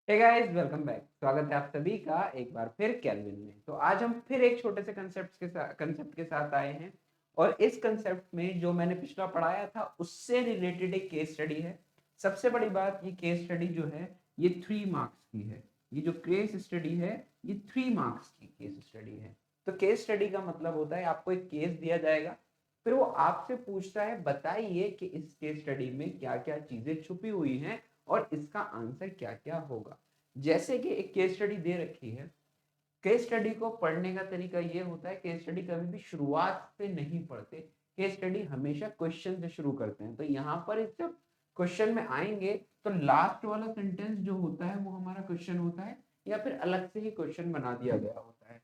Hey guys, welcome back. स्वागत है आप सभी का एक बार फिर कैल्विन में। तो आज हम फिर एक छोटे से कंसेप्ट के साथ आए हैं और इस कंसेप्ट में जो मैंने पिछला पढ़ाया था उससे रिलेटेड एक केस स्टडी है। सबसे बड़ी बात, ये केस स्टडी जो है ये 3 मार्क्स की है। ये जो केस स्टडी है ये 3 मार्क्स की केस स्टडी है। तो केस स्टडी का मतलब होता है आपको एक केस दिया जाएगा, फिर वो आपसे पूछता है बताइए कि इस केस स्टडी में क्या क्या चीजें छुपी हुई हैं और इसका आंसर क्या क्या होगा। जैसे कि एक केस स्टडी दे रखी है। केस स्टडी को पढ़ने का तरीका ये होता है, केस स्टडी कभी भी शुरुआत से नहीं पढ़ते। केस स्टडी हमेशा क्वेश्चन से शुरू करते हैं। तो यहाँ पर जब क्वेश्चन में आएंगे तो लास्ट वाला सेंटेंस जो होता है वो हमारा क्वेश्चन होता है, या फिर अलग से ही क्वेश्चन बना दिया गया होता है।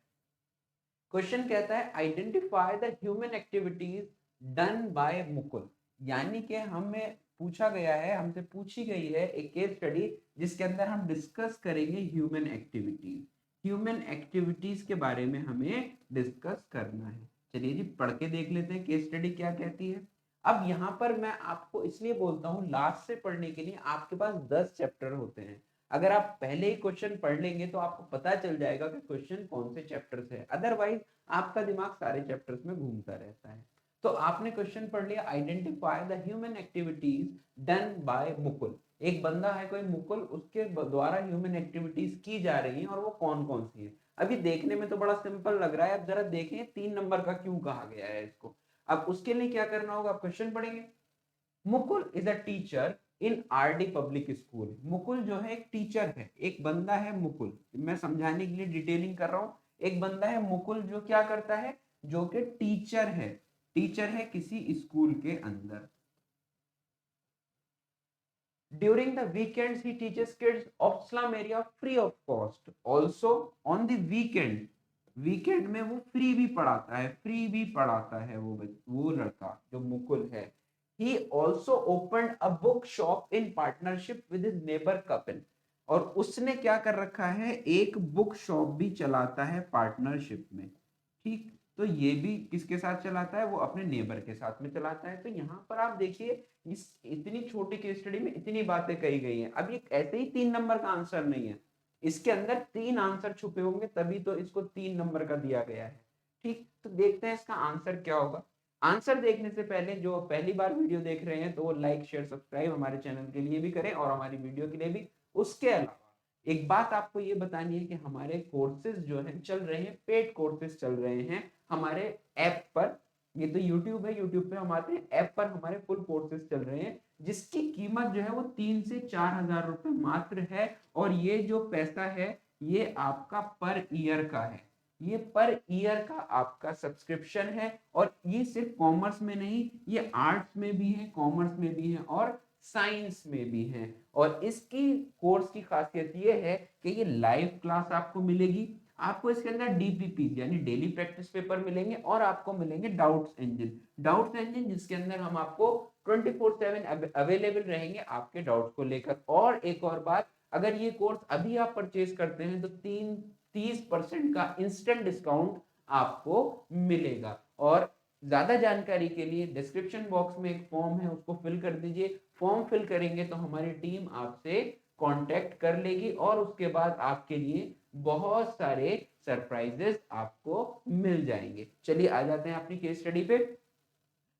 क्वेश्चन कहता है identify the human activities done by Mukul. यानी कि हमें पूछा गया है, हमसे पूछी गई है एक केस स्टडी जिसके अंदर हम डिस्कस करेंगे ह्यूमन एक्टिविटीज। ह्यूमन एक्टिविटीज के बारे में हमें डिस्कस करना है। चलिए जी, पढ़ के देख लेते हैं केस स्टडी क्या कहती है। अब यहाँ पर मैं आपको इसलिए बोलता हूँ लास्ट से पढ़ने के लिए, आपके पास 10 चैप्टर होते हैं। अगर आप पहले ही क्वेश्चन पढ़ लेंगे तो आपको पता चल जाएगा कि क्वेश्चन कौन से चैप्टर से है, अदरवाइज आपका दिमाग सारे चैप्टर्स में घूमता रहता है। तो आपने क्वेश्चन पढ़ लिया, identify the human activities done by Mukul. एक बंदा है कोई मुकुल, उसके द्वारा ह्यूमन एक्टिविटीज की जा रही हैं और वो कौन कौन सी है। अभी देखने में तो बड़ा सिंपल लग रहा है, अब जरा देखें 3 नंबर का क्यों कहा गया है इसको। अब उसके लिए क्या करना होगा, क्वेश्चन पढ़ेंगे। Mukul is a teacher in RD public school. Mukul जो है एक टीचर है, एक बंदा है मुकुल। मैं समझाने के लिए डिटेलिंग कर रहा हूं। एक बंदा है मुकुल जो क्या करता है, जो कि टीचर है। टीचर है किसी स्कूल के अंदर। During the weekends he teaches kids of slum area free of cost. Also on the weekend, weekend में वो फ्री भी पढ़ाता है, फ्री भी पढ़ाता है वो लड़का जो मुकुल है। He also open a book shop in partnership with his neighbour Kapil. और उसने क्या कर रखा है, एक बुक शॉप भी चलाता है पार्टनरशिप में। ठीक, तो ये भी किसके साथ चलाता है, वो अपने नेबर के साथ में चलाता है। तो यहाँ पर आप देखिए, इस इतनी छोटी केस स्टडी में इतनी बातें कही गई हैं। अब ये ऐसे ही 3 नंबर का आंसर नहीं है, इसके अंदर 3 आंसर छुपे होंगे, तभी तो इसको 3 नंबर का दिया गया है। ठीक, तो देखते हैं इसका आंसर क्या होगा। आंसर देखने से पहले जो पहली बार वीडियो देख रहे हैं तो वो लाइक शेयर सब्सक्राइब हमारे चैनल के लिए भी करें और हमारी वीडियो के लिए भी। उसके अलावा एक बात आपको ये बतानी है कि हमारे कोर्सेज जो है चल रहे हैं, पेड कोर्सेज चल रहे हैं हमारे ऐप पर। ये तो यूट्यूब है, यूट्यूब पे हम आते हैं, ऐप पर हमारे फुल कोर्सेज चल रहे हैं जिसकी कीमत जो है वो 3 से 4 हजार रुपए मात्र है। और ये जो पैसा है ये आपका पर ईयर का है। ये पर ईयर का आपका सब्सक्रिप्शन है। और ये सिर्फ कॉमर्स में नहीं, ये आर्ट्स में भी है, कॉमर्स में भी है और साइंस में भी है। और इसकी कोर्स की खासियत ये है कि ये लाइव क्लास आपको मिलेगी। आपको इसके अंदर डीपीपी यानी डेली प्रैक्टिस पेपर मिलेंगे और आपको मिलेंगे डाउट्स इंजन। डाउट्स इंजन जिसके अंदर हम आपको 24/7 अवेलेबल रहेंगे आपके डाउट्स को लेकर। और एक और बात, अगर ये कोर्स अभी आप परचेज करते हैं तो 30% का इंस्टेंट डिस्काउंट आपको मिलेगा। और ज्यादा जानकारी के लिए डिस्क्रिप्शन बॉक्स में एक फॉर्म है, उसको फिल कर दीजिए। फॉर्म फिल करेंगे तो हमारी टीम आपसे कांटेक्ट कर लेगी और उसके बाद आपके लिए बहुत सारे सरप्राइजेस आपको मिल जाएंगे। चलिए आ जाते हैं अपनी केस स्टडी पे।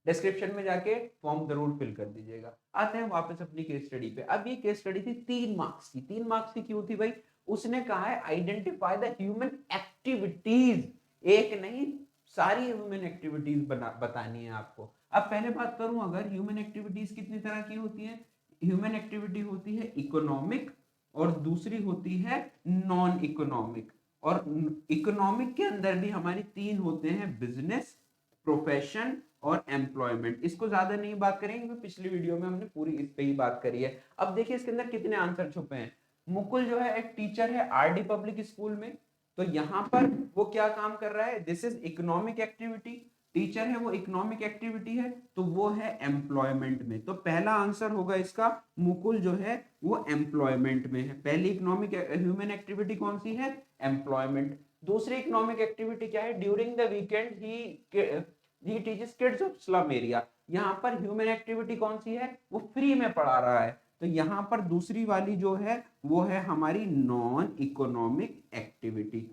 डिस्क्रिप्शन में जाके फॉर्म जरूर फिल कर दीजिएगा। आते हैं वापस अपनी केस स्टडी पे। अब ये केस स्टडी थी 3 मार्क्स की। 3 मार्क्स की क्यों थी भाई, उसने कहा है आइडेंटिफाई द ह्यूमन एक्टिविटीज। एक नहीं, सारी ह्यूमन एक्टिविटीज बतानी है आपको। अब पहले बात करूं, अगर ह्यूमन एक्टिविटीज कितनी तरह की होती है। ह्यूमन एक्टिविटी होती है इकोनॉमिक और दूसरी होती है नॉन इकोनॉमिक। और इकोनॉमिक के अंदर भी हमारी 3 होते हैं, बिजनेस, प्रोफेशन और एम्प्लॉयमेंट। इसको ज्यादा नहीं बात करेंगे क्योंकि पिछली वीडियो में हमने पूरी इस पे ही बात करी है। अब देखिए इसके अंदर कितने आंसर छुपे हैं। मुकुल जो है एक टीचर है आरडी पब्लिक स्कूल में। तो यहाँ पर वो क्या काम कर रहा है, this is economic activity. Teacher है वो इकोनॉमिक एक्टिविटी है, तो वो है एम्प्लॉयमेंट में। तो पहला आंसर होगा इसका, मुकुल जो है वो एम्प्लॉयमेंट में है। पहली इकोनॉमिक ह्यूमन एक्टिविटी कौन सी है, एम्प्लॉयमेंट। दूसरी इकोनॉमिक एक्टिविटी क्या है, during the weekend he teaches kids of slum area. यहाँ पर ह्यूमन एक्टिविटी कौन सी है, वो फ्री में पढ़ा रहा है। तो यहाँ पर दूसरी वाली जो है वो है हमारी नॉन इकोनॉमिक एक्टिविटी।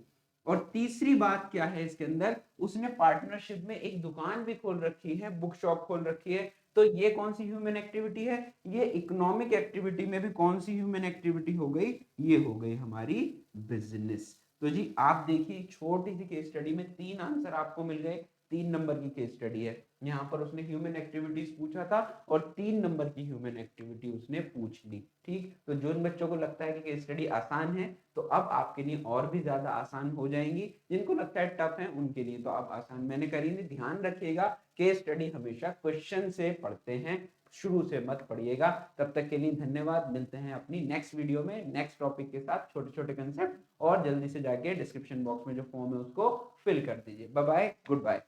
और तीसरी बात क्या है इसके अंदर, उसने पार्टनरशिप में एक दुकान भी खोल रखी है, बुक शॉप खोल रखी है, तो ये कौन सी ह्यूमन एक्टिविटी है, ये इकोनॉमिक एक्टिविटी में भी कौन सी ह्यूमन एक्टिविटी हो गई, ये हो गई हमारी बिजनेस। तो जी आप देखिए छोटी सी केस स्टडी में 3 आंसर आपको मिल गए, 3 नंबर की केस स्टडी है, यहाँ पर उसने ह्यूमन एक्टिविटीज पूछा था और 3 नंबर की ह्यूमन एक्टिविटी उसने पूछ ली। ठीक, तो जिन बच्चों को लगता है कि केस स्टडी आसान है तो अब आपके लिए और भी ज्यादा आसान हो जाएंगी, जिनको लगता है टफ है उनके लिए तो अब आसान मैंने करी नहीं। ध्यान रखिएगा केस स्टडी हमेशा क्वेश्चन से पढ़ते हैं, शुरू से मत पढ़िएगा। तब तक के लिए धन्यवाद, मिलते हैं अपनी नेक्स्ट वीडियो में नेक्स्ट टॉपिक के साथ, छोटे छोटे कंसेप्ट, और जल्दी से जाके डिस्क्रिप्शन बॉक्स में जो फॉर्म है उसको फिल कर दीजिए। Bye bye, good bye.